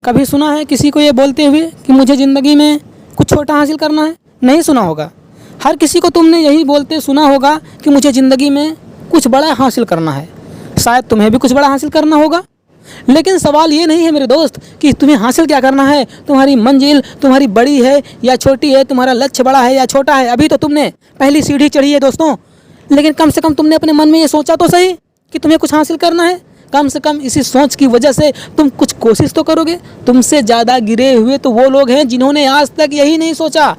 कभी सुना है किसी को ये बोलते हुए कि मुझे ज़िंदगी में कुछ छोटा हासिल करना है? नहीं सुना होगा। हर किसी को तुमने यही बोलते सुना होगा कि मुझे ज़िंदगी में कुछ बड़ा हासिल करना है। शायद तुम्हें भी कुछ बड़ा हासिल करना होगा। लेकिन सवाल ये नहीं है मेरे दोस्त कि तुम्हें हासिल क्या करना है, तुम्हारी मंजिल तुम्हारी बड़ी है या छोटी है, तुम्हारा लक्ष्य बड़ा है या छोटा है। अभी तो तुमने पहली सीढ़ी चढ़ी है दोस्तों, लेकिन कम से कम तुमने अपने मन में ये सोचा तो सही कि तुम्हें कुछ हासिल करना है। कम से कम इसी सोच की वजह से तुम कुछ कोशिश तो करोगे। तुमसे ज़्यादा गिरे हुए तो वो लोग हैं जिन्होंने आज तक यही नहीं सोचा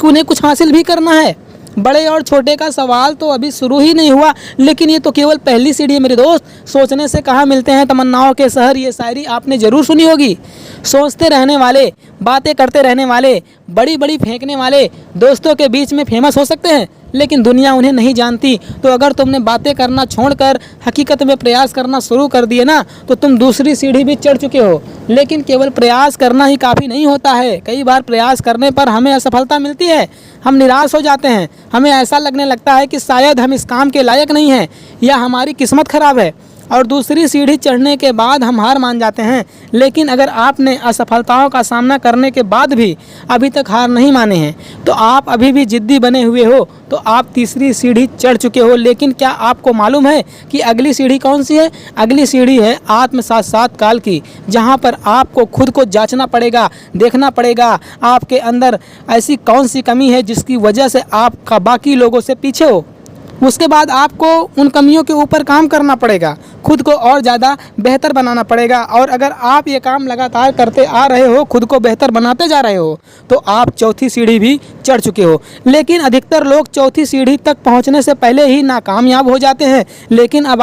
कि उन्हें कुछ हासिल भी करना है। बड़े और छोटे का सवाल तो अभी शुरू ही नहीं हुआ, लेकिन ये तो केवल पहली सीढ़ी है मेरे दोस्त। सोचने से कहाँ मिलते हैं तमन्नाओं के शहर, ये शायरी आपने ज़रूर सुनी होगी। सोचते रहने वाले, बातें करते रहने वाले, बड़ी बड़ी फेंकने वाले दोस्तों के बीच में फेमस हो सकते हैं, लेकिन दुनिया उन्हें नहीं जानती। तो अगर तुमने बातें करना छोड़कर हकीकत में प्रयास करना शुरू कर दिए ना, तो तुम दूसरी सीढ़ी भी चढ़ चुके हो। लेकिन केवल प्रयास करना ही काफ़ी नहीं होता है। कई बार प्रयास करने पर हमें असफलता मिलती है, हम निराश हो जाते हैं, हमें ऐसा लगने लगता है कि शायद हम इस काम के लायक नहीं हैं या हमारी किस्मत ख़राब है, और दूसरी सीढ़ी चढ़ने के बाद हम हार मान जाते हैं। लेकिन अगर आपने असफलताओं का सामना करने के बाद भी अभी तक हार नहीं माने हैं, तो आप अभी भी जिद्दी बने हुए हो, तो आप तीसरी सीढ़ी चढ़ चुके हो। लेकिन क्या आपको मालूम है कि अगली सीढ़ी कौन सी है? अगली सीढ़ी है आत्म साक्षात्कार की, जहाँ पर आपको खुद को जांचना पड़ेगा, देखना पड़ेगा आपके अंदर ऐसी कौन सी कमी है जिसकी वजह से आप बाकी लोगों से पीछे हो। उसके बाद आपको उन कमियों के ऊपर काम करना पड़ेगा, खुद को और ज़्यादा बेहतर बनाना पड़ेगा। और अगर आप ये काम लगातार करते आ रहे हो, खुद को बेहतर बनाते जा रहे हो, तो आप चौथी सीढ़ी भी चढ़ चुके हो। लेकिन अधिकतर लोग चौथी सीढ़ी तक पहुंचने से पहले ही नाकामयाब हो जाते हैं। लेकिन अब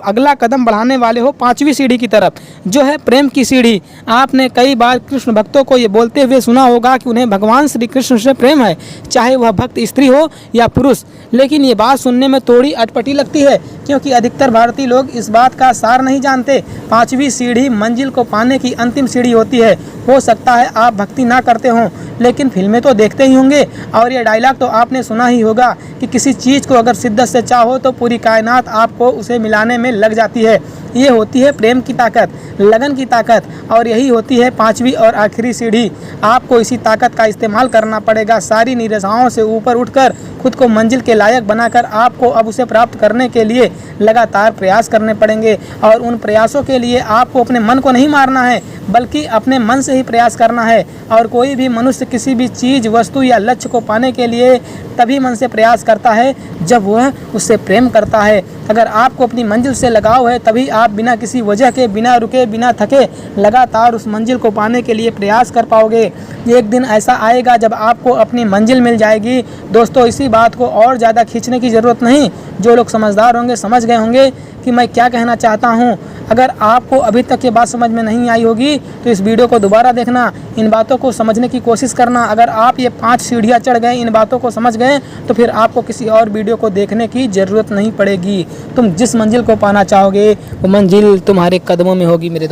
अगला कदम बढ़ाने वाले हो पांचवी सीढ़ी की तरफ, जो है प्रेम की सीढ़ी। आपने कई बार कृष्ण भक्तों को ये बोलते हुए सुना होगा कि उन्हें भगवान श्री कृष्ण से प्रेम है, चाहे वह भक्त स्त्री हो या पुरुष। लेकिन ये बात सुनने में थोड़ी अटपटी लगती है, क्योंकि अधिकतर भारतीय लोग इस बात का सार नहीं जानते। पांचवी सीढ़ी मंजिल को पाने की अंतिम सीढ़ी होती है। हो सकता है आप भक्ति ना करते हों, लेकिन फिल्में तो देखते ही होंगे, और ये डायलॉग तो आपने सुना ही होगा कि किसी चीज़ को अगर शिद्दत से चाहो तो पूरी कायनात आपको उसे मिलाने में लग जाती है। ये होती है प्रेम की ताकत, लगन की ताकत, और यही होती है पांचवी और आखिरी सीढ़ी। आपको इसी ताकत का इस्तेमाल करना पड़ेगा। सारी निराशाओं से ऊपर उठकर खुद को मंजिल के लायक बनाकर आपको अब उसे प्राप्त करने के लिए लगातार प्रयास करने पड़ेंगे। और उन प्रयासों के लिए आपको अपने मन को नहीं मारना है, बल्कि अपने मन से ही प्रयास करना है। और कोई भी मनुष्य किसी भी चीज़, वस्तु या लक्ष्य को पाने के लिए तभी मन से प्रयास करता है जब वह उससे प्रेम करता है। अगर आपको अपनी मंजिल से लगाव है, तभी आप बिना किसी वजह के, बिना रुके, बिना थके लगातार उस मंजिल को पाने के लिए प्रयास कर पाओगे। एक दिन ऐसा आएगा जब आपको अपनी मंजिल मिल जाएगी। दोस्तों, इसी बात को और ज़्यादा खींचने की ज़रूरत नहीं। जो लोग समझदार होंगे समझ गए होंगे कि मैं क्या कहना चाहता हूँ। अगर आपको अभी तक ये बात समझ में नहीं आई होगी तो इस वीडियो को दोबारा देखना, इन बातों को समझने की कोशिश करना। अगर आप ये 5 सीढ़ियाँ चढ़ गए, इन बातों को समझ गए, तो फिर आपको किसी और वीडियो को देखने की ज़रूरत नहीं पड़ेगी। तुम जिस मंजिल को पाना चाहोगे वो मंजिल तुम्हारे कदमों में होगी मेरे